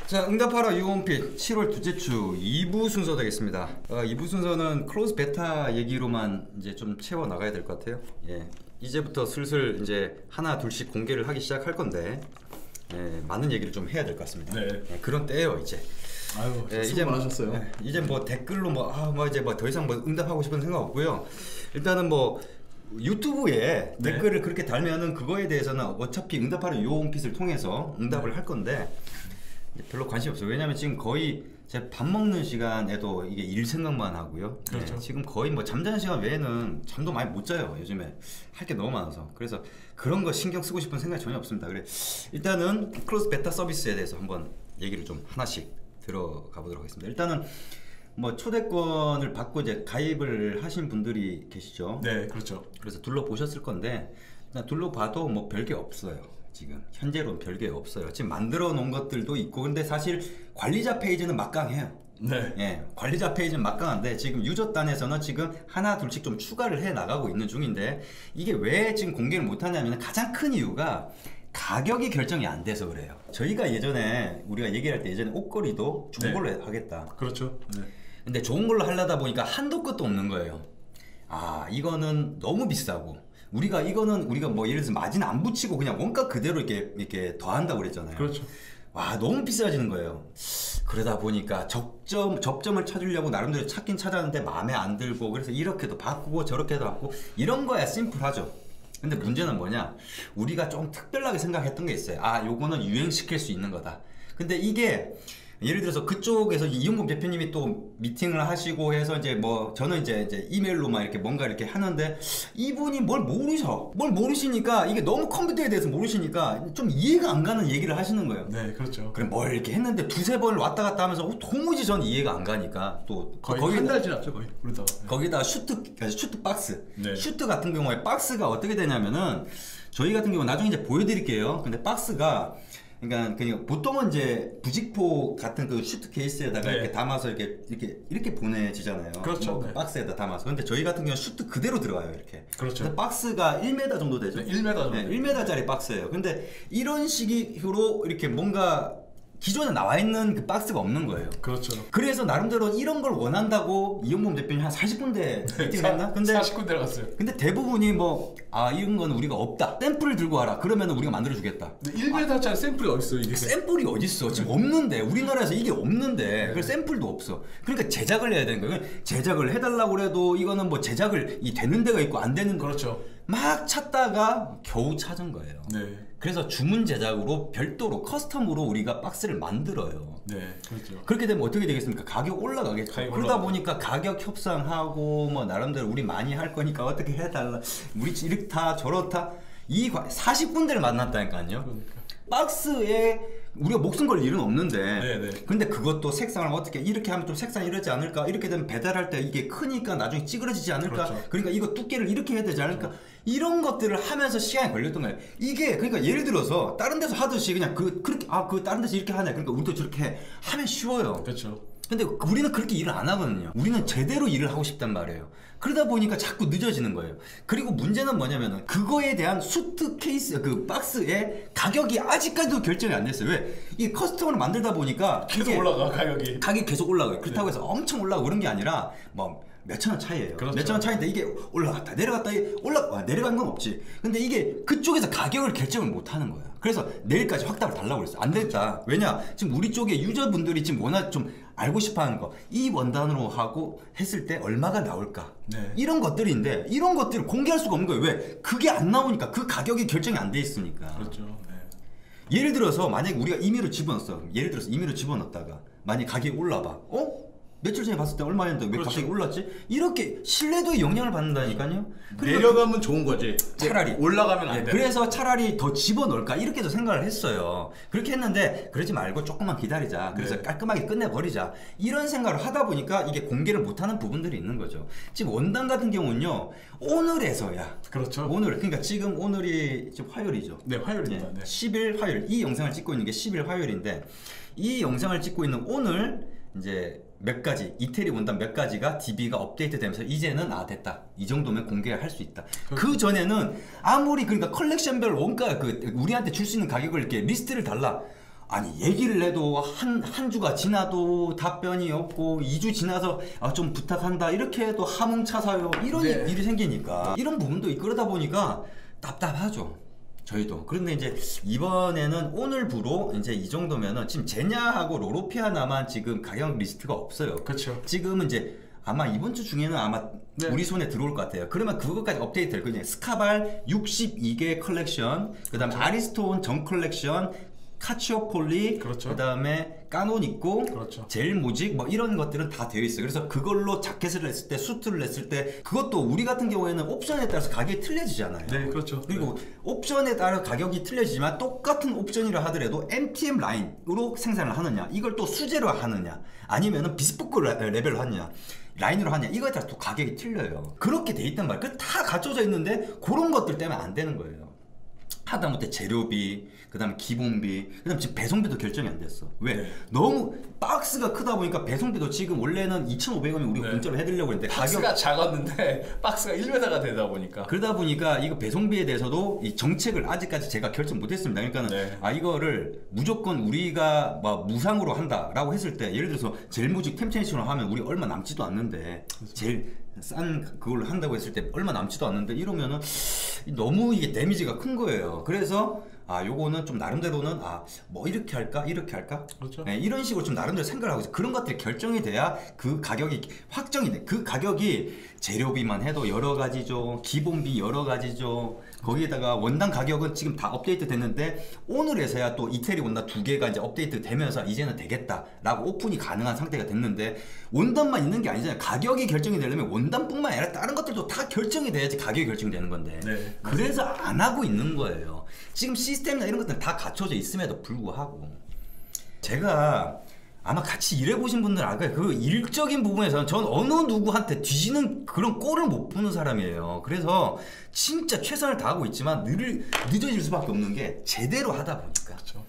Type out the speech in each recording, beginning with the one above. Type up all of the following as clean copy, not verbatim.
자, 응답하라 유홈핏 7월 둘째 주 2부 순서 되겠습니다. 2부 순서는 클로즈 베타 얘기로만 이제 좀 채워 나가야 될 것 같아요. 예, 이제부터 슬슬 이제 하나 둘씩 공개를 하기 시작할 건데 많은 얘기를 좀 해야 될 것 같습니다. 네. 그런 때예요 이제. 아유, 수고 많으셨어요. 이제 뭐 댓글로 이제 더 이상 응답하고 싶은 생각 없고요. 일단은 유튜브에 댓글을 그렇게 달면은 그거에 대해서는 어차피 응답하라 유홈핏을 통해서 응답을 할 건데 별로 관심 없어요. 왜냐면 지금 거의 제 밥 먹는 시간에도 이게 일 생각만 하고요. 그렇죠. 지금 거의 잠자는 시간 외에는 잠도 많이 못 자요. 요즘에 할 게 너무 많아서. 그래서 그런 거 신경 쓰고 싶은 생각이 전혀 없습니다. 그래 일단은 클로즈 베타 서비스에 대해서 한번 얘기를 좀 하나씩 들어가 보도록 하겠습니다. 일단은 초대권을 받고 이제 가입을 하신 분들이 계시죠. 네, 그렇죠. 그래서 둘러보셨을 건데 둘러봐도 별게 없어요. 지금 현재로는 별게 없어요. 지금 만들어 놓은 것들도 있고, 근데 사실 관리자 페이지는 막강해요. 네. 예, 관리자 페이지는 막강한데 지금 유저단에서는 지금 하나 둘씩 좀 추가를 해 나가고 있는 중인데, 이게 왜 지금 공개를 못 하냐면 가장 큰 이유가 가격이 결정이 안 돼서 그래요. 저희가 예전에 우리가 얘기할 때 예전에 옷걸이도 좋은 걸로 하겠다. 그렇죠. 네. 근데 좋은 걸로 하려다 보니까 한도 끝도 없는 거예요. 이거는 너무 비싸고, 이거는 우리가 예를 들어서 마진 안 붙이고 그냥 원가 그대로 이렇게 더한다고 그랬잖아요. 그렇죠. 와, 너무 비싸지는 거예요. 그러다 보니까 접점을 찾으려고 나름대로 찾긴 찾았는데 마음에 안 들고, 그래서 이렇게도 바꾸고 저렇게도 바꾸고 이런 거야 심플하죠. 근데 문제는 뭐냐, 우리가 좀 특별하게 생각했던 게 있어요. 요거는 유행시킬 수 있는 거다. 근데 이게 예를 들어서 그쪽에서 이용범 대표님이 또 미팅을 하시고 해서 저는 이제 이메일로만 이렇게 뭔가 이렇게 하는데, 이분이 뭘 모르시니까 이게 너무 컴퓨터에 대해서 모르시니까 좀 이해가 안 가는 얘기를 하시는 거예요. 네, 그렇죠. 그럼 뭘 이렇게 했는데 두세 번을 왔다 갔다 하면서 도무지 전 이해가 안 가니까 또 거의 한 달 지났죠, 거의. 그러다가. 거기다 슈트 박스. 네. 슈트 같은 경우에 박스가 어떻게 되냐면은, 저희 같은 경우 나중에 이제 보여드릴게요. 근데 박스가 그러니까 보통은 이제 부직포 같은 그 슈트 케이스에다가 이렇게 담아서 이렇게 보내지잖아요. 그렇죠. 박스에다 담아서. 근데 저희 같은 경우는 슈트 그대로 들어가요, 이렇게. 그렇죠. 근데 박스가 1m 정도 되죠. 1m 정도. 1m짜리 박스예요. 근데 이런 식으로 이렇게 뭔가 기존에 나와 있는 그 박스가 없는 거예요. 그렇죠. 그래서 나름대로 이런 걸 원한다고 이용범 대표님 한 40군데 미팅을 했나? 근데 40군데 갔어요. 근데 대부분이 이런 건 우리가 없다. 샘플을 들고 와라. 그러면 우리가 만들어 주겠다. 1m짜리 샘플이 어딨어, 이게? 샘플이 어딨어? 지금 없는데. 우리나라에서 이게 없는데. 그 샘플도 없어. 그러니까 제작을 해야 되는 거예요. 제작을 해달라고 그래도 이거는 제작을 되는 데가 있고 안 되는. 그렇죠. 막 찾다가 겨우 찾은 거예요. 네. 그래서 주문 제작으로 별도로 커스텀으로 우리가 박스를 만들어요. 네, 그렇죠. 그렇게 되면 어떻게 되겠습니까? 가격 올라가겠죠. 그러다 보니까 가격 협상하고 나름대로 우리 많이 할 거니까 어떻게 해달라. 우리 이렇다 저렇다. 40군데를 만났다니까요. 그러니까. 박스에 우리가 목숨 걸 일은 없는데. 네네. 근데 그것도 색상을 어떻게 이렇게 하면 좀 색상이 이러지 않을까? 이렇게 되면 배달할 때 이게 크니까 나중에 찌그러지지 않을까? 그렇죠. 그러니까 이거 두께를 이렇게 해야 되지 않을까? 이런 것들을 하면서 시간이 걸렸던 거예요. 이게 그러니까 예를 들어서 다른 데서 하듯이 그냥 그렇게 다른 데서 이렇게 하냐, 그러니까 우리도 저렇게 하면 쉬워요. 그렇죠. 근데 우리는 그렇게 일을 안 하거든요. 우리는 제대로 일을 하고 싶단 말이에요. 그러다 보니까 자꾸 늦어지는 거예요. 그리고 문제는 뭐냐면은 그거에 대한 수트 케이스 그 박스의 가격이 아직까지도 결정이 안 됐어요. 왜? 이 커스텀을 만들다 보니까 계속 올라가, 가격이 계속 올라가요. 그렇다고 해서 엄청 올라가고 그런 게 아니라 몇천 원 차이예요. 그렇죠. 몇천 원 차이인데 이게 올라갔다 내려갔다 내려간 건 없지. 근데 이게 그쪽에서 가격을 결정을 못 하는 거야. 그래서 내일까지 확답을 달라고 그랬어. 안 됐다. 왜냐? 지금 우리 쪽에 유저분들이 지금 워낙 좀 알고 싶어 하는 거, 이 원단으로 하고 했을 때 얼마가 나올까? 네. 이런 것들인데 이런 것들을 공개할 수가 없는 거예요. 왜? 그게 안 나오니까. 그 가격이 결정이 안 돼 있으니까. 그렇죠. 네. 예를 들어서 만약에 우리가 임의로 집어넣었어. 예를 들어서 임의로 집어넣었다가 만약에 가격이 올라봐. 며칠 전에 봤을 때 얼마였는데 왜 그렇죠. 갑자기 올랐지? 이렇게 신뢰도에 영향을 받는다니까요. 내려가면 좋은 거지. 차라리 올라가면 안 돼. 그래서 차라리 더 집어넣을까 이렇게도 생각을 했어요. 그렇게 했는데 그러지 말고 조금만 기다리자. 그래서 깔끔하게 끝내버리자. 이런 생각을 하다 보니까 이게 공개를 못하는 부분들이 있는 거죠. 지금 원단 같은 경우는요, 오늘에서야. 그렇죠. 오늘, 그러니까 지금 오늘이 지금 화요일이죠. 네, 화요일입니다. 네. 10일 화요일. 이 영상을 찍고 있는 게 10일 화요일인데, 이 영상을 찍고 있는 오늘 이제 몇 가지 이태리 원단 몇 가지가 DB가 업데이트 되면서 이제는 됐다, 이 정도면 공개할 수 있다. 그 전에는 아무리 그러니까 컬렉션별 원가 우리한테 줄 수 있는 가격을 이렇게 리스트를 달라. 아니 얘기를 해도 한 주가 지나도 답변이 없고 2주 지나서 좀 부탁한다 이렇게 해도 하몽차사요 이런 네. 일이 생기니까 이런 부분도 있고 그러다 보니까 답답하죠. 저희도. 그런데 이제 이번에는 오늘부로 이제 이 정도면은 지금 제냐하고 로로피아나만 지금 가격 리스트가 없어요. 그렇죠. 지금은 이제 아마 이번 주 중에는 아마 네. 우리 손에 들어올 것 같아요. 그러면 그것까지 업데이트 될 거냐. 스카발 62개 컬렉션, 그 다음에 아리스톤 전 컬렉션, 카치오폴리, 그렇죠. 그 다음에 까논 있고, 그렇죠. 젤 모직 뭐 이런 것들은 다 되어 있어요. 그래서 그걸로 자켓을 냈을 때, 수트를 냈을 때 그것도 우리 같은 경우에는 옵션에 따라서 가격이 틀려지잖아요. 네, 그렇죠. 그리고 옵션에 따라 가격이 틀려지지만 똑같은 옵션이라 하더라도 MTM 라인으로 생산을 하느냐, 이걸 또 수제로 하느냐, 아니면은 비스포크 레벨로 하느냐, 라인으로 하느냐, 이거에 따라서 또 가격이 틀려요. 그렇게 돼 있단 말이에요. 다 갖춰져 있는데 그런 것들 때문에 안 되는 거예요. 하다못해 재료비, 그 다음에 기본비, 그 다음에 지금 배송비도 결정이 안 됐어. 왜? 네. 너무 박스가 크다 보니까 배송비도 지금 원래는 2,500원이 우리가 네. 문자로 해드리려고 했는데 박스가 작았는데 박스가 1m가 되다 보니까 그러다 보니까 이거 배송비에 대해서도 이 정책을 아직까지 제가 결정 못했습니다. 그러니까는 네. 이거를 무조건 우리가 뭐 무상으로 한다라고 했을 때 예를 들어서 젤무직 템체이션을 하면 우리 얼마 남지도 않는데 제일 싼 그걸로 한다고 했을 때 얼마 남지도 않는데 이러면은 너무 이게 데미지가 큰 거예요. 그래서 요거는 좀 나름대로는 뭐 이렇게 할까 이렇게 할까 그렇죠. 네, 이런 식으로 좀 나름대로 생각을 하고 있어요. 그런 것들이 결정이 돼야 그 가격이 확정이 돼. 그 가격이 재료비만 해도 여러 가지죠, 기본비 여러 가지죠. 거기에다가 원단 가격은 지금 다 업데이트 됐는데 오늘에서야 또 이태리 원단 2개가 이제 업데이트 되면서 이제는 되겠다라고 오픈이 가능한 상태가 됐는데 원단만 있는 게 아니잖아요. 가격이 결정이 되려면 원단뿐만 아니라 다른 것들도 다 결정이 돼야지 가격이 결정이 되는 건데 네, 그래서 안 하고 있는 거예요. 지금 시스템이나 이런 것들은 다 갖춰져 있음에도 불구하고 제가 아마 같이 일해보신 분들은 알 거예요. 그 일적인 부분에서는 전 어느 누구한테 뒤지는 그런 꼴을 못 보는 사람이에요. 그래서 진짜 최선을 다하고 있지만 늦어질 수밖에 없는 게 제대로 하다 보니까. 그렇죠.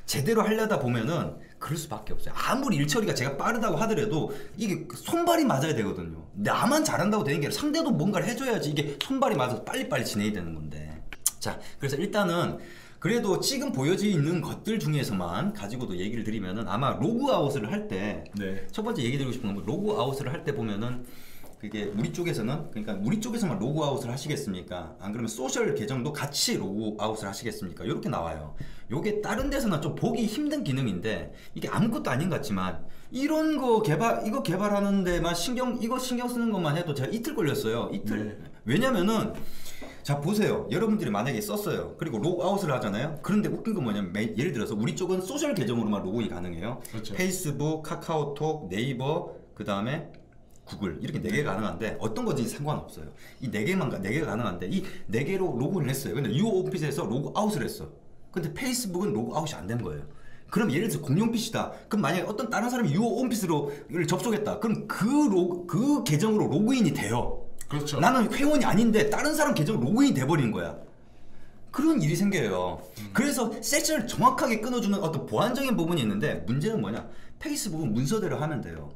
제대로 하려다 보면은 그럴 수밖에 없어요. 아무리 일 처리가 제가 빠르다고 하더라도 이게 손발이 맞아야 되거든요. 나만 잘한다고 되는 게 아니라 상대도 뭔가를 해줘야지 이게 손발이 맞아서 빨리빨리 진행이 되는 건데. 자, 그래서 일단은 그래도 지금 보여지는 것들 중에서만 가지고도 얘기를 드리면은 아마 로그아웃을 할 때 첫 네. 번째 얘기 드리고 싶은 건 로그아웃을 할 때 보면은 그게 우리 쪽에서는 그러니까 우리 쪽에서만 로그아웃을 하시겠습니까? 안 그러면 소셜 계정도 같이 로그아웃을 하시겠습니까? 이렇게 나와요. 요게 다른 데서는 좀 보기 힘든 기능인데 이게 아무것도 아닌 것 같지만 이런 거 이거 개발하는 데만 신경 쓰는 것만 해도 제가 이틀 걸렸어요. 이틀. 네. 왜냐면은 자 보세요. 여러분들이 만약에 썼어요. 그리고 로그아웃을 하잖아요. 그런데 웃긴 건 뭐냐면 예를 들어서 우리 쪽은 소셜 계정으로만 로그인이 가능해요. 그렇죠. 페이스북, 카카오톡, 네이버, 그 다음에 구글 이렇게 4개 가능한데 어떤 거든지 상관없어요. 이 4개가 가능한데 이 4개로 로그인을 했어요. 근데 유오피스에서 로그아웃을 했어. 근데 페이스북은 로그아웃이 안 된 거예요. 그럼 예를 들어서 공용 PC다. 그럼 만약에 어떤 다른 사람이 유오피스로 접속했다. 그럼 그 계정으로 로그인이 돼요. 그렇죠. 나는 회원이 아닌데 다른 사람 계정 로그인이 돼버리는 거야. 그런 일이 생겨요. 그래서 세션을 정확하게 끊어주는 어떤 보안적인 부분이 있는데 문제는 뭐냐? 페이스북은 문서대로 하면 돼요.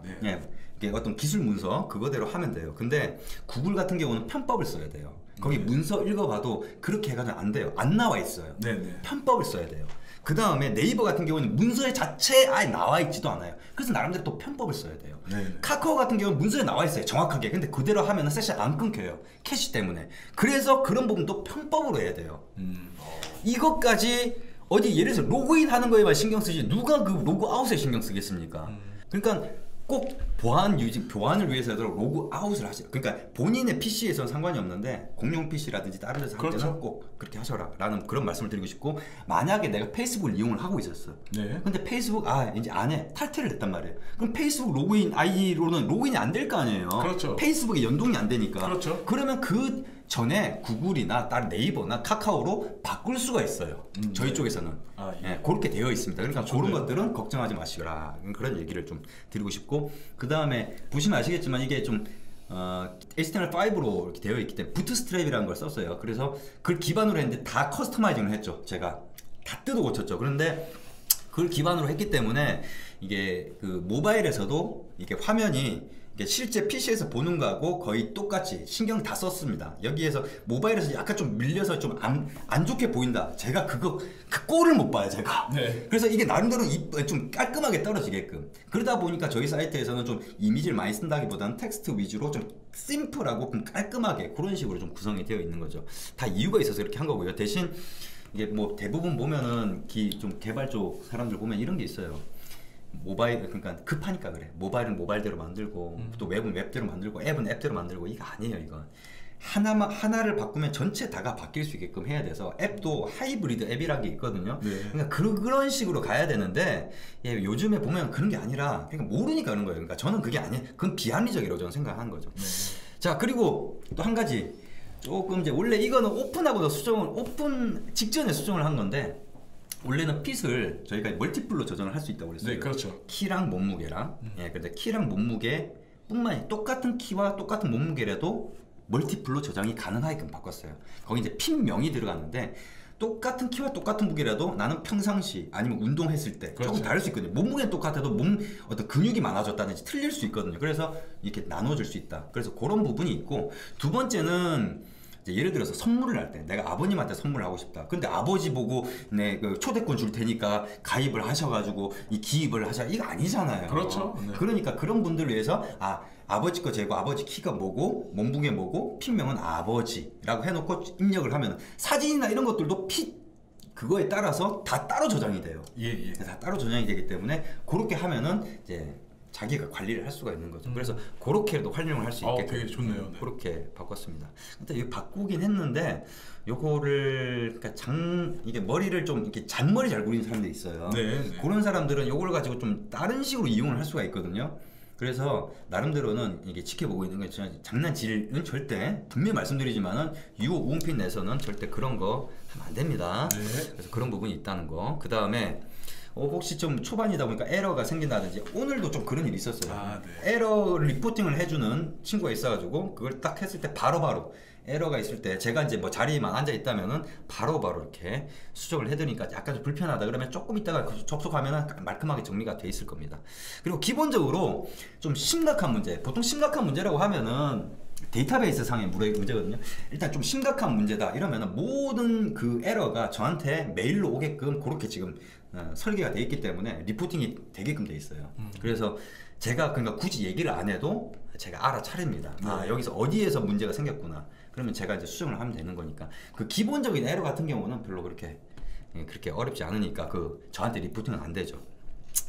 네. 예, 이게 어떤 기술 문서 그거대로 하면 돼요. 근데 구글 같은 경우는 편법을 써야 돼요. 거기 문서 읽어봐도 그렇게 해가지고 안 돼요. 안 나와 있어요. 네네. 편법을 써야 돼요. 그 다음에 네이버 같은 경우는 문서의 자체에 아예 나와 있지도 않아요. 그래서 나름대로 또 편법을 써야 돼요. 네네. 카카오 같은 경우는 문서에 나와 있어요. 정확하게. 근데 그대로 하면 세션 안 끊겨요. 캐시 때문에. 그래서 그런 부분도 편법으로 해야 돼요. 이것까지 어디 예를 들어서 로그인 하는 거에만 신경 쓰지 누가 그 로그아웃에 신경 쓰겠습니까? 그러니까 꼭 보안을 위해서도 로그아웃을 하시라. 그러니까 본인의 PC에서는 상관이 없는데 공용 PC라든지 다른 데서 할 때는 그렇죠. 꼭 그렇게 하셔라 라는 그런 말씀을 드리고 싶고 만약에 내가 페이스북을 이용을 하고 있었어. 네. 근데 페이스북 이제 안 해. 탈퇴를 했단 말이에요. 그럼 페이스북 로그인 아이디로는 로그인이 안 될 거 아니에요. 그렇죠. 페이스북에 연동이 안 되니까. 그렇죠. 그러면 그 전에 구글이나 다른 네이버나 카카오로 바꿀 수가 있어요. 저희 네. 쪽에서는. 예. 예, 그렇게 되어 있습니다. 그러니까 그렇죠. 그런 네. 것들은 걱정하지 마시라. 그런 얘기를 좀 드리고 싶고 그 다음에 보시면 아시겠지만 이게 좀 HTML5로 이렇게 되어 있기 때문에 부트스트랩이라는 걸 썼어요. 그래서 그걸 기반으로 했는데 다 커스터마이징을 했죠. 제가 다 뜯어 고쳤죠. 그런데 그걸 기반으로 했기 때문에 이게 그 모바일에서도 이게 화면이 실제 PC에서 보는 거하고 거의 똑같이 신경 다 썼습니다. 여기에서 모바일에서 약간 좀 밀려서 좀 안 좋게 보인다. 제가 그 꼴을 못 봐요, 제가. 네. 그래서 이게 나름대로 좀 깔끔하게 떨어지게끔. 그러다 보니까 저희 사이트에서는 좀 이미지를 많이 쓴다기보다는 텍스트 위주로 좀 심플하고 깔끔하게 그런 식으로 좀 구성이 되어 있는 거죠. 다 이유가 있어서 이렇게 한 거고요. 대신 이게 뭐 대부분 보면은 좀 개발 쪽 사람들 보면 이런 게 있어요. 모바일, 그러니까 급하니까 그래. 모바일은 모바일대로 만들고 또 웹은 웹대로 만들고 앱은 앱대로 만들고 이거 아니에요. 이거 하나를 바꾸면 전체 다가 바뀔 수 있게끔 해야 돼서 앱도 하이브리드 앱이라는 게 있거든요. 네. 그러니까 그런 식으로 가야 되는데 요즘에 보면 그런 게 아니라 그러니까 모르니까 그런 거예요. 그러니까 저는 그게 아니에요. 그건 비합리적이라고 저는 생각하는 거죠. 네. 자, 그리고 또 한 가지 조금 이제 원래 이거는 오픈 직전에 수정을 한 건데 원래는 핏을 저희가 멀티플로 조정을 할 수 있다고 그랬어요. 네, 그렇죠. 키랑 몸무게랑. 예, 근데 키랑 몸무게뿐만 아니라 똑같은 키와 똑같은 몸무게라도 멀티플로 저장이 가능하게끔 바꿨어요. 거기 이제 핏명이 들어가는데 똑같은 키와 똑같은 무게라도 나는 평상시 아니면 운동했을 때 그렇죠. 조금 다를 수 있거든요. 몸무게는 똑같아도 어떤 근육이 많아졌다든지 틀릴 수 있거든요. 그래서 이렇게 나눠줄 수 있다. 그래서 그런 부분이 있고, 두 번째는 이제 예를 들어서 선물을 할 때 내가 아버님한테 선물을 하고 싶다. 근데 아버지 보고 그 초대권 줄 테니까 가입을 하셔가지고 이 기입을 하셔, 이거 아니잖아요. 그렇죠. 네. 그러니까 그런 분들을 위해서 아버지 거 재고 아버지 키가 뭐고 몸무게 뭐고 핏명은 아버지라고 해놓고 입력을 하면 사진이나 이런 것들도 그거에 따라서 다 따로 저장이 돼요. 예. 다 따로 저장이 되기 때문에 그렇게 하면은 이제 자기가 관리를 할 수가 있는 거죠. 그래서 그렇게도 활용을 할 수 있게 되게 좋네요. 네. 그렇게 바꿨습니다. 근데 이거 바꾸긴 했는데 요거를 그러니까 이게 머리를 좀 이렇게 잔머리 잘 굴리는 사람들이 있어요. 네. 그런 사람들은 요걸 가지고 좀 다른 식으로 이용을 할 수가 있거든요. 그래서 나름대로는 이게 지켜보고 있는 게 장난질은 절대 분명히 말씀드리지만은 우웅핏 내에서는 절대 그런 거 하면 안 됩니다. 네. 그래서 그런 부분이 있다는 거. 그 다음에 혹시 좀 초반이다 보니까 에러가 생긴다든지 오늘도 좀 그런 일이 있었어요. 네. 에러 리포팅을 해주는 친구가 있어가지고 그걸 딱 했을 때 바로바로 에러가 있을 때 제가 이제 뭐 자리에만 앉아 있다면은 바로바로 이렇게 수정을 해드리니까 약간 좀 불편하다 그러면 조금 있다가 접속하면은 말끔하게 정리가 돼 있을 겁니다. 그리고 기본적으로 좀 심각한 문제, 보통 심각한 문제라고 하면은 데이터베이스 상의 문제거든요. 일단 좀 심각한 문제다 이러면은 모든 그 에러가 저한테 메일로 오게끔 그렇게 지금 설계가 돼 있기 때문에 리포팅이 되게끔 돼 있어요. 그래서 제가 그러니까 굳이 얘기를 안 해도 제가 알아차립니다. 여기서 어디에서 문제가 생겼구나. 그러면 제가 이제 수정을 하면 되는 거니까 그 기본적인 에러 같은 경우는 별로 그렇게 어렵지 않으니까 저한테 리포팅은 안 되죠.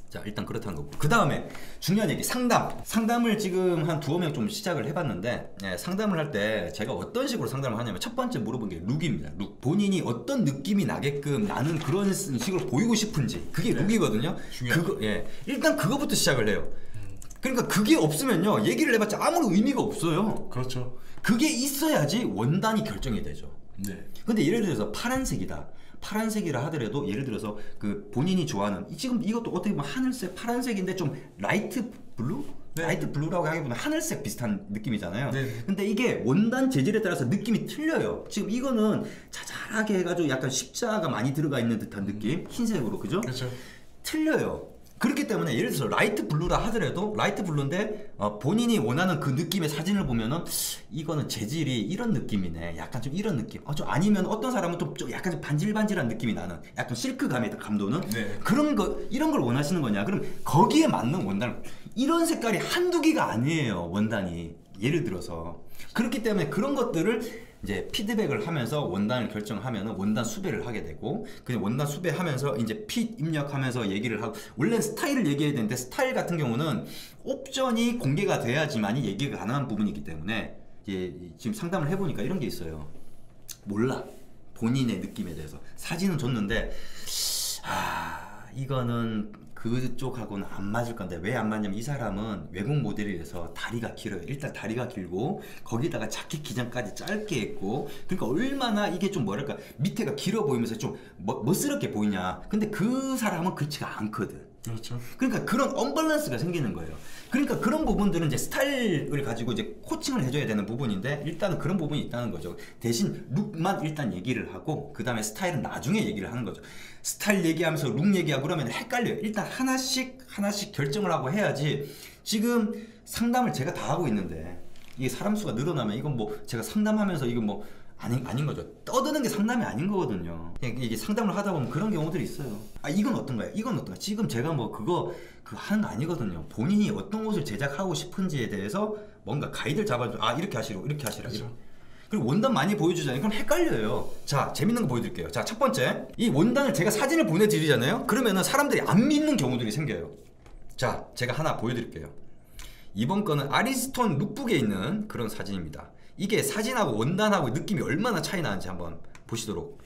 자, 일단 그렇다는 거고. 그 다음에 중요한 얘기, 상담을 지금 한 두어 명 좀 시작을 해봤는데 상담을 할 때 제가 어떤 식으로 상담을 하냐면 첫 번째 물어본 게 룩입니다. 룩. 본인이 어떤 느낌이 나게끔 나는 그런 식으로 보이고 싶은지, 그게 룩이거든요. 일단 그거부터 시작을 해요. 그러니까 그게 없으면요 얘기를 해봤자 아무런 의미가 없어요. 그렇죠. 그게 있어야지 원단이 결정이 되죠. 네. 근데 예를 들어서 파란색이다. 파란색이라 하더라도 예를 들어서 그 본인이 좋아하는 지금 이것도 어떻게 보면 하늘색 파란색인데 좀 라이트 블루? 네. 라이트 블루라고 하기보다 하늘색 비슷한 느낌이잖아요. 네. 근데 이게 원단 재질에 따라서 느낌이 틀려요. 지금 이거는 자잘하게 해가지고 약간 십자가 많이 들어가 있는 듯한 느낌, 흰색으로, 그죠? 그렇죠. 틀려요. 그렇기 때문에 예를 들어서 라이트 블루라 하더라도 라이트 블루인데 본인이 원하는 그 느낌의 사진을 보면은 이거는 재질이 이런 느낌이네, 약간 좀 이런 느낌. 좀 아니면 어떤 사람은 좀 약간 좀 반질반질한 느낌이 나는 약간 실크감의 감도는 그런 거, 이런 걸 원하시는 거냐? 그럼 거기에 맞는 원단을, 이런 색깔이 한두 개가 아니에요, 원단이. 예를 들어서 그렇기 때문에 그런 것들을 이제 피드백을 하면서 원단을 결정하면은 원단 수배를 하게 되고, 그냥 원단 수배하면서 이제 핏 입력하면서 얘기를 하고, 원래 스타일을 얘기해야 되는데 스타일 같은 경우는 옵션이 공개가 돼야지만이 얘기가 가능한 부분이기 때문에 이제 지금 상담을 해보니까 이런 게 있어요. 몰라, 본인의 느낌에 대해서 사진은 줬는데 이거는 그쪽하고는 안 맞을 건데 왜 안 맞냐면 이 사람은 외국 모델이라서 다리가 길어요. 일단 다리가 길고 거기다가 자켓 기장까지 짧게 했고, 그러니까 얼마나 이게 좀 뭐랄까 밑에가 길어 보이면서 좀 멋스럽게 보이냐. 근데 그 사람은 그렇지가 않거든. 그렇죠. 그러니까 그런 언밸런스가 생기는 거예요. 그러니까 그런 부분들은 이제 스타일을 가지고 이제 코칭을 해줘야 되는 부분인데 일단은 그런 부분이 있다는 거죠. 대신 룩만 일단 얘기를 하고 그 다음에 스타일은 나중에 얘기를 하는 거죠. 스타일 얘기하면서 룩 얘기하고 그러면 헷갈려요. 일단 하나씩 결정을 하고 해야지 지금 상담을 제가 다 하고 있는데 이게 사람 수가 늘어나면 이건 뭐 제가 상담하면서 이건 뭐 아닌 거죠. 떠드는 게 상담이 아닌 거거든요. 이게 상담을 하다 보면 그런 경우들이 있어요. 아 이건 어떤가요? 이건 어떤가? 지금 제가 뭐 그거 하는 거 아니거든요. 본인이 어떤 것을 제작하고 싶은지에 대해서 뭔가 가이드를 잡아줘. 아 이렇게 하시라고 이렇게 하시라. 그렇죠. 그리고 원단 많이 보여주잖아요. 그럼 헷갈려요. 자 재밌는 거 보여드릴게요. 자 첫 번째 이 원단을 제가 사진을 보내드리잖아요. 그러면은 사람들이 안 믿는 경우들이 생겨요. 자 제가 하나 보여드릴게요. 이번 거는 아리스톤 룩북에 있는 그런 사진입니다. 이게 사진하고 원단하고 느낌이 얼마나 차이 나는지 한번 보시도록.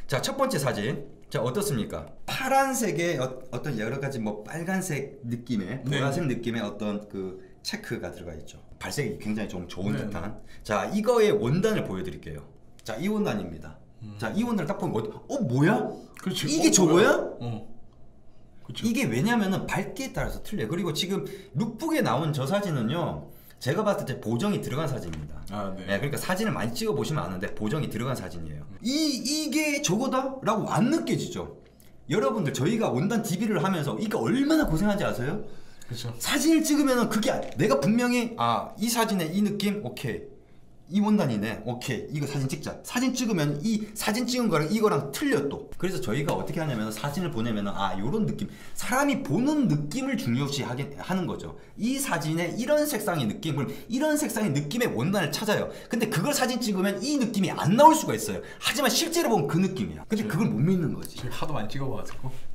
자 첫 번째 사진. 자 어떻습니까? 파란색의 어떤 여러 가지 뭐 빨간색 느낌의 보라색 느낌의 어떤 그 체크가 들어가 있죠. 발색이 굉장히 좀 좋은 듯한. 자 이거의 원단을 보여드릴게요. 자 이 원단입니다. 자 이 원단을 딱 보면 뭐야? 그렇지. 이게 저거야? 그렇죠. 이게 왜냐면은 밝기에 따라서 틀려요. 그리고 지금 룩북에 나온 저 사진은요 제가 봤을 때 보정이 들어간 사진입니다. 아, 네. 네, 그러니까 사진을 많이 찍어 보시면 아는데 보정이 들어간 사진이에요. 이게 저거다? 라고 안 느껴지죠. 여러분들 저희가 원단 DB를 하면서 이게 얼마나 고생한지 아세요? 그렇죠. 사진을 찍으면은 그게 내가 분명히 이 사진의 이 느낌 오케이 이 원단이네 오케이 이거 사진 찍자. 사진 찍으면 이 사진 찍은 거랑 이거랑 틀려 또. 그래서 저희가 어떻게 하냐면 사진을 보내면은 요런 느낌 사람이 보는 느낌을 중요시 하는 거죠. 이 사진에 이런 색상의 느낌 그럼 이런 색상의 느낌의 원단을 찾아요. 근데 그걸 사진 찍으면 이 느낌이 안 나올 수가 있어요. 하지만 실제로 보면 그 느낌이야. 근데 그걸 못 믿는 거지. 저희 하도 많이 찍어봐가지고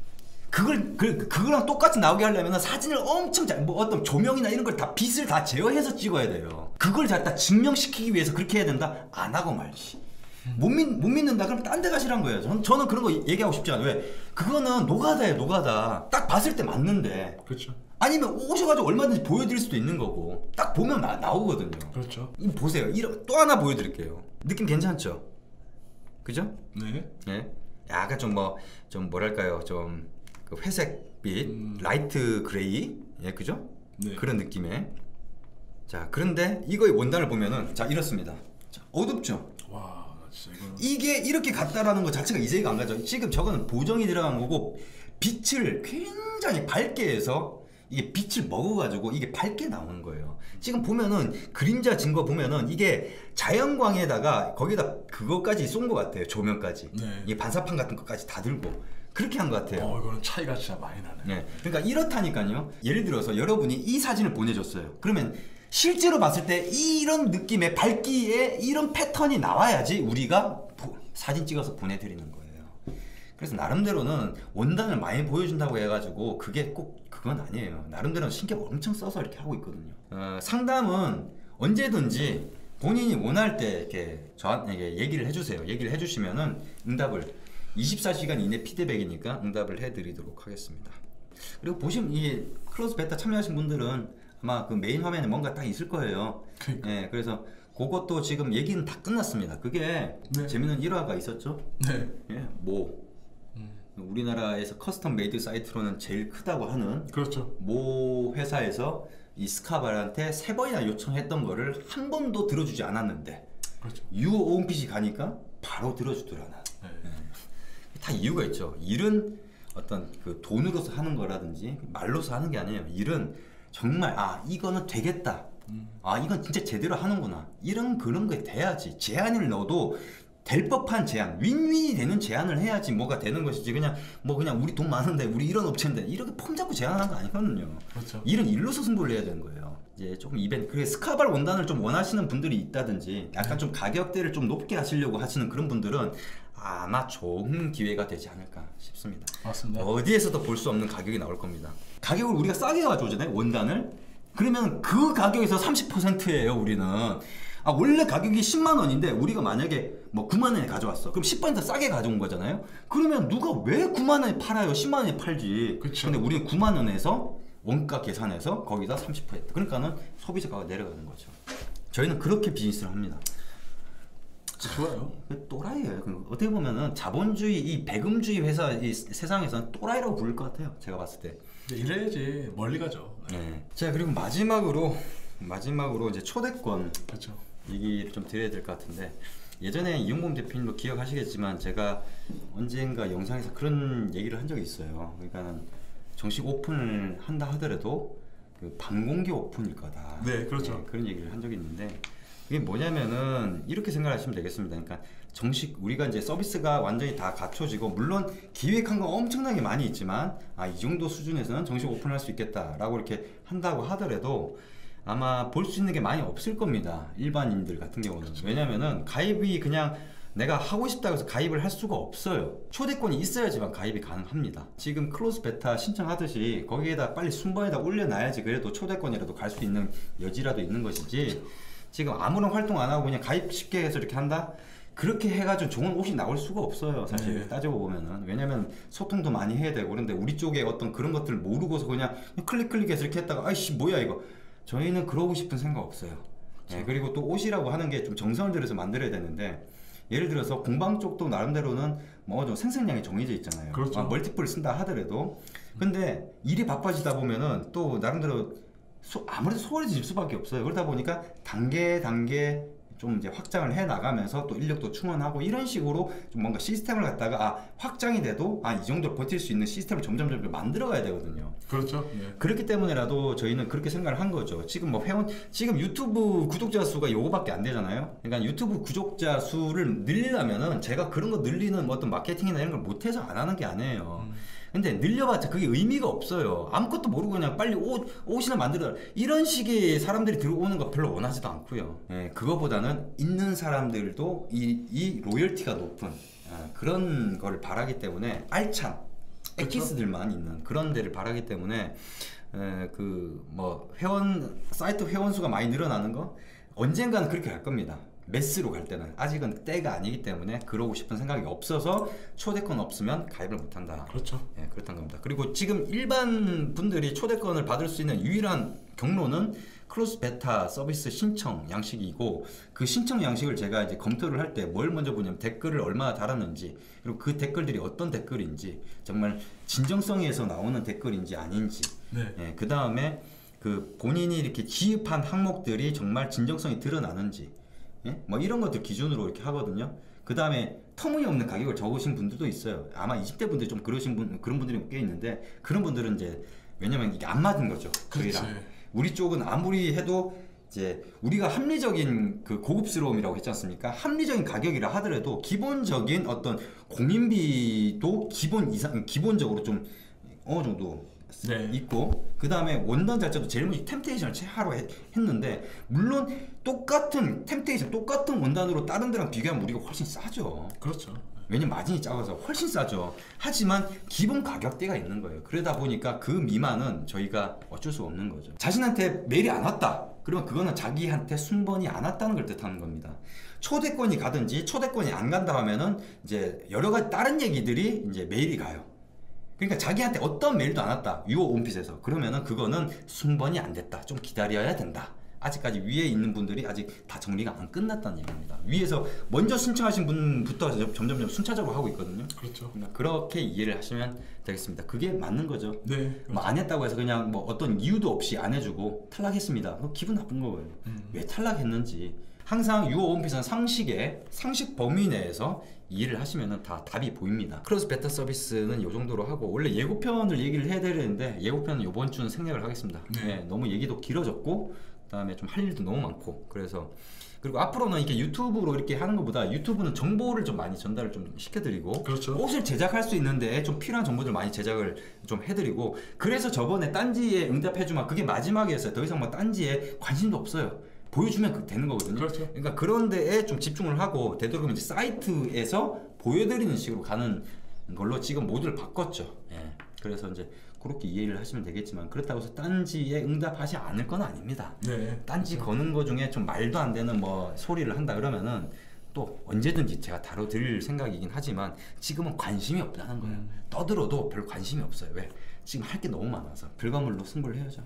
그거랑 똑같이 나오게 하려면 사진을 엄청 뭐 어떤 조명이나 이런 걸 다 빛을 다 제어해서 찍어야 돼요. 그걸 갖다 증명시키기 위해서 그렇게 해야 된다? 안 하고 말지. 못 믿는다? 그럼 딴 데 가시란 거예요. 저는 그런 거 얘기하고 싶지 않아요. 왜? 그거는 노가다예요, 노가다. 딱 봤을 때 맞는데. 그렇죠. 아니면 오셔가지고 얼마든지 보여드릴 수도 있는 거고. 딱 보면 나오거든요. 그렇죠. 이거 보세요. 또 하나 보여드릴게요. 느낌 괜찮죠? 그죠? 네. 네. 약간 좀 뭐랄까요? 좀 그 회색빛, 라이트 그레이, 예, 그죠? 네. 그런 느낌의. 자, 그런데 이거의 원단을 보면은 자 이렇습니다. 자, 어둡죠? 와, 진짜 이거. 이게 이렇게 같다라는 것 자체가 이해가 안 가죠. 지금 저거는 보정이 들어간 거고 빛을 굉장히 밝게 해서 이게 빛을 먹어가지고 이게 밝게 나오는 거예요. 지금 보면은 그림자 증거 보면은 이게 자연광에다가 거기다 그거까지 쏜 것 같아요. 조명까지. 네. 이게 반사판 같은 것까지 다 들고. 그렇게 한 것 같아요. 이거는 차이가 진짜 많이 나네. 네. 그러니까 이렇다니까요. 예를 들어서 여러분이 이 사진을 보내줬어요. 그러면 실제로 봤을 때 이런 느낌의 밝기에 이런 패턴이 나와야지 우리가 사진 찍어서 보내드리는 거예요. 그래서 나름대로는 원단을 많이 보여준다고 해가지고 그게 꼭 그건 아니에요. 나름대로는 신경 엄청 써서 이렇게 하고 있거든요. 상담은 언제든지 본인이 원할 때 이렇게 저한테 얘기를 해주세요. 얘기를 해주시면은 응답을 24시간 이내 피드백이니까 응답을 해드리도록 하겠습니다. 그리고 보시면 이게 클로즈 베타 참여하신 분들은 아마 그 메인 화면에 뭔가 딱 있을 거예요. 네, 그래서 그것도 지금 얘기는 다 끝났습니다. 그게 재밌는 일화가 있었죠. 네. 예, 우리나라에서 커스텀 메이드 사이트로는 제일 크다고 하는 그렇죠. 모 회사에서 이 스카발한테 3번이나 요청했던 거를 한 번도 들어주지 않았는데 그렇죠. 유오온핏이 가니까 바로 들어주더라나. 네. 다 이유가 있죠. 일은 어떤 그 돈으로서 하는 거라든지 말로서 하는 게 아니에요. 일은 정말 이거는 되겠다. 이건 진짜 제대로 하는구나. 이런 그런 게 돼야지. 제안을 넣어도 될 법한 제안, 윈윈이 되는 제안을 해야지 뭐가 되는 것이지. 그냥 우리 돈 많은데 우리 이런 업체인데 이렇게 폼 잡고 제안하는 거 아니거든요. 그렇죠. 일은 일로서 승부를 해야 되는 거예요. 이제 조금 이벤트, 그래 스카발 원단을 좀 원하시는 분들이 있다든지 약간 좀 가격대를 좀 높게 하시려고 하시는 그런 분들은 아마 좋은 기회가 되지 않을까 싶습니다. 맞습니다. 어디에서도 볼 수 없는 가격이 나올 겁니다. 가격을 우리가 싸게 가져오잖아요, 원단을. 그러면 그 가격에서 30%예요, 우리는. 원래 가격이 10만 원인데 우리가 만약에 뭐 9만 원에 가져왔어. 그럼 10% 싸게 가져온 거잖아요. 그러면 누가 왜 9만 원에 팔아요? 10만 원에 팔지. 그쵸. 근데 우리는 9만 원에서 원가 계산해서 거기다 30%. 그러니까는 소비자가가 내려가는 거죠. 저희는 그렇게 비즈니스를 합니다. 좋아요. 또라이예요. 어떻게 보면은 자본주의, 이 배금주의 회사, 이 세상에서는 또라이라고 부를 것 같아요. 제가 봤을 때. 이래야지 멀리 가죠. 네. 자, 그리고 마지막으로 이제 초대권 그렇죠. 얘기를 좀 드려야 될 것 같은데, 예전에 이용범 대표님도 기억하시겠지만 제가 언젠가 영상에서 그런 얘기를 한 적이 있어요. 그러니까 정식 오픈을 한다 하더라도 그 반공개 오픈일 거다. 네, 그렇죠. 네, 그런 얘기를 한 적이 있는데 이게 뭐냐면은 이렇게 생각하시면 되겠습니다. 그러니까 정식 우리가 이제 서비스가 완전히 다 갖춰지고 물론 기획한 건 엄청나게 많이 있지만 이 정도 수준에서는 정식 오픈할 수 있겠다라고 이렇게 한다고 하더라도 아마 볼 수 있는 게 많이 없을 겁니다. 일반인들 같은 경우는. 그렇죠. 왜냐면은 가입이 그냥 내가 하고 싶다고 해서 가입을 할 수가 없어요. 초대권이 있어야지만 가입이 가능합니다. 지금 클로즈 베타 신청하듯이 거기에다 빨리 순번에다 올려놔야지 그래도 초대권이라도 갈 수 있는 여지라도 있는 것이지 지금 아무런 활동 안 하고 그냥 가입 쉽게 해서 이렇게 한다? 그렇게 해가지고 좋은 옷이 나올 수가 없어요. 사실 네. 따지고 보면은. 왜냐면 소통도 많이 해야 되고 그런데 우리 쪽에 어떤 그런 것들을 모르고서 그냥 클릭해서 이렇게 했다가 아이씨 뭐야 이거. 저희는 그러고 싶은 생각 없어요. 네, 그리고 또 옷이라고 하는 게 좀 정성을 들여서 만들어야 되는데 예를 들어서 공방 쪽도 나름대로는 뭐 좀 생산량이 정해져 있잖아요. 그렇죠. 멀티플을 쓴다 하더라도 근데 일이 바빠지다 보면은 또 나름대로 아무래도 소홀해질 수밖에 없어요. 그러다 보니까 단계 좀 이제 확장을 해 나가면서 또 인력도 충원하고 이런 식으로 좀 뭔가 시스템을 갖다가 확장이 돼도 이 정도로 버틸 수 있는 시스템을 점점 만들어 가야 되거든요. 그렇죠. 예. 그렇기 때문에라도 저희는 그렇게 생각을 한 거죠. 지금 뭐 지금 유튜브 구독자 수가 요거밖에 안 되잖아요. 그러니까 유튜브 구독자 수를 늘리려면은 제가 그런 거 늘리는 뭐 어떤 마케팅이나 이런 걸 못해서 안 하는 게 아니에요. 근데 늘려봤자 그게 의미가 없어요. 아무것도 모르고 그냥 빨리 옷이나 만들어 이런 식의 사람들이 들어오는 거 별로 원하지도 않고요. 예, 그거보다는 있는 사람들도 이 로열티가 높은 그런 거를 바라기 때문에 알찬 엑기스들만 있는 그런 데를 바라기 때문에 그 뭐 사이트 회원 수가 많이 늘어나는 거 언젠가는 그렇게 갈 겁니다. 매스로 갈 때는 아직은 때가 아니기 때문에 그러고 싶은 생각이 없어서 초대권 없으면 가입을 못한다. 그렇죠. 예, 그렇다는 겁니다. 그리고 지금 일반 분들이 초대권을 받을 수 있는 유일한 경로는 클로즈 베타 서비스 신청 양식이고 그 신청 양식을 제가 이제 검토를 할 때 뭘 먼저 보냐면 댓글을 얼마나 달았는지 그리고 그 댓글들이 어떤 댓글인지 정말 진정성에서 나오는 댓글인지 아닌지 네. 예, 그 다음에 그 본인이 이렇게 기입한 항목들이 정말 진정성이 드러나는지 예? 뭐 이런 것들 기준으로 이렇게 하거든요. 그 다음에 터무니없는 가격을 적으신 분들도 있어요. 아마 20대 분들이 좀 그런 분들이 꽤 있는데 그런 분들은 이제 왜냐면 이게 안 맞은 거죠. 저희랑. 우리 쪽은 아무리 해도 이제 우리가 합리적인 그 고급스러움이라고 했지 않습니까? 합리적인 가격이라 하더라도 기본적인 어떤 공인비도 기본적으로 좀 어느 정도 네. 있고 그 다음에 원단 자체도 제일 먼저 템테이션을 최하로 했는데 물론 똑같은 원단으로 다른 데랑 비교하면 우리가 훨씬 싸죠. 그렇죠. 왜냐면 마진이 작아서 훨씬 싸죠. 하지만 기본 가격대가 있는 거예요. 그러다 보니까 그 미만은 저희가 어쩔 수 없는 거죠. 자신한테 메일이 안 왔다. 그러면 그거는 자기한테 순번이 안 왔다는 걸 뜻하는 겁니다. 초대권이 가든지 초대권이 안 간다 하면은 이제 여러 가지 다른 얘기들이 이제 메일이 가요. 그러니까 자기한테 어떤 메일도 안 왔다. 유어 온핏에서. 그러면은 그거는 순번이 안 됐다. 좀 기다려야 된다. 아직까지 위에 있는 분들이 아직 다 정리가 안 끝났다는 얘기입니다. 위에서 먼저 신청하신 분부터 점점 순차적으로 하고 있거든요. 그렇죠. 그러니까 그렇게 이해를 하시면 되겠습니다. 그게 맞는 거죠. 네. 그렇죠. 뭐 안 했다고 해서 그냥 뭐 어떤 이유도 없이 안 해주고 탈락했습니다. 그럼 기분 나쁜 거예요. 왜 탈락했는지. 항상 유어 온핏은 상식 범위 내에서 이해를 하시면 다 답이 보입니다. 클로즈 베타 서비스는 이 정도로 하고 원래 예고편을 얘기를 해야 되는데 예고편은 이번 주는 생략을 하겠습니다. 네. 네, 너무 얘기도 길어졌고 그다음에 좀 할 일도 너무 많고 그래서 그리고 앞으로는 이렇게 유튜브로 이렇게 하는 것보다 유튜브는 정보를 좀 많이 전달을 좀 시켜드리고 그렇죠. 옷을 제작할 수 있는데 좀 필요한 정보들 많이 제작을 좀 해드리고 그래서 저번에 딴지에 응답해주마 그게 마지막이었어요. 더 이상 뭐 딴지에 관심도 없어요. 보여주면 되는 거거든요. 그렇죠. 그러니까 그런 데에 좀 집중을 하고 되도록이면 이제 사이트에서 보여드리는 식으로 가는 걸로 지금 모두를 바꿨죠. 예. 그래서 이제 그렇게 이해를 하시면 되겠지만 그렇다고 해서 딴지에 응답하지 않을 건 아닙니다. 네. 딴지 거는 거 중에 좀 말도 안 되는 뭐 소리를 한다 그러면은 또 언제든지 제가 다뤄드릴 생각이긴 하지만 지금은 관심이 없다는 거예요. 떠들어도 별 관심이 없어요. 왜? 지금 할 게 너무 많아서 결과물로 승부를 해야죠.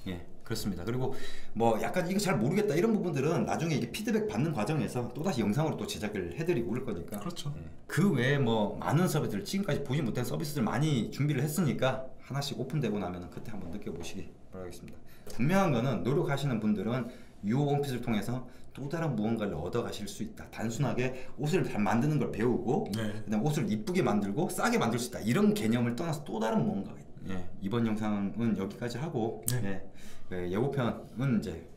예, 그렇습니다. 그리고 뭐 약간 이거 잘 모르겠다 이런 부분들은 나중에 이게 피드백 받는 과정에서 또다시 영상으로 또 제작을 해드리고 그럴 거니까. 그렇죠. 예. 그 외에 뭐 많은 서비스들 지금까지 보지 못한 서비스들 많이 준비를 했으니까 하나씩 오픈되고 나면 그때 한번 느껴보시기 바라겠습니다. 분명한 거는 노력하시는 분들은 유어 원핏을 통해서 또 다른 무언가를 얻어가실 수 있다. 단순하게 옷을 잘 만드는 걸 배우고 네. 그다음 옷을 이쁘게 만들고 싸게 만들 수 있다. 이런 개념을 떠나서 또 다른 무언가가 있다. 예, 이번 영상은 여기까지 하고 네. 예고편은 이제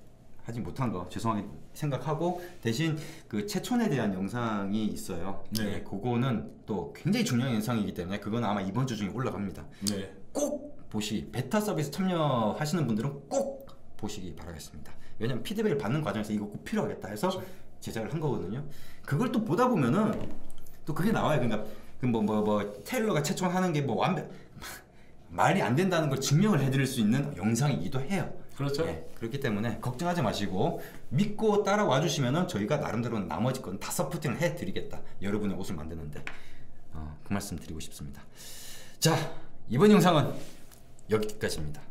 하지 못한 거 죄송하게 생각하고 대신 그 채촌에 대한 영상이 있어요. 네. 그거는 또 굉장히 중요한 영상이기 때문에 그건 아마 이번 주 중에 올라갑니다. 네. 꼭 베타 서비스 참여하시는 분들은 꼭 보시기 바라겠습니다. 왜냐면 피드백을 받는 과정에서 이거 꼭 필요하겠다 해서 제작을 한 거거든요. 그걸 또 보다 보면은 또 그게 나와요. 그러니까 테일러가 채촌하는 게 뭐 완벽 말이 안 된다는 걸 증명을 해드릴 수 있는 영상이기도 해요. 그렇죠. 그렇기 때문에 걱정하지 마시고 믿고 따라와 주시면은 저희가 나름대로 나머지 건 다 서포팅을 해드리겠다. 여러분의 옷을 만드는데 그 말씀 드리고 싶습니다. 자, 이번 영상은 여기까지입니다.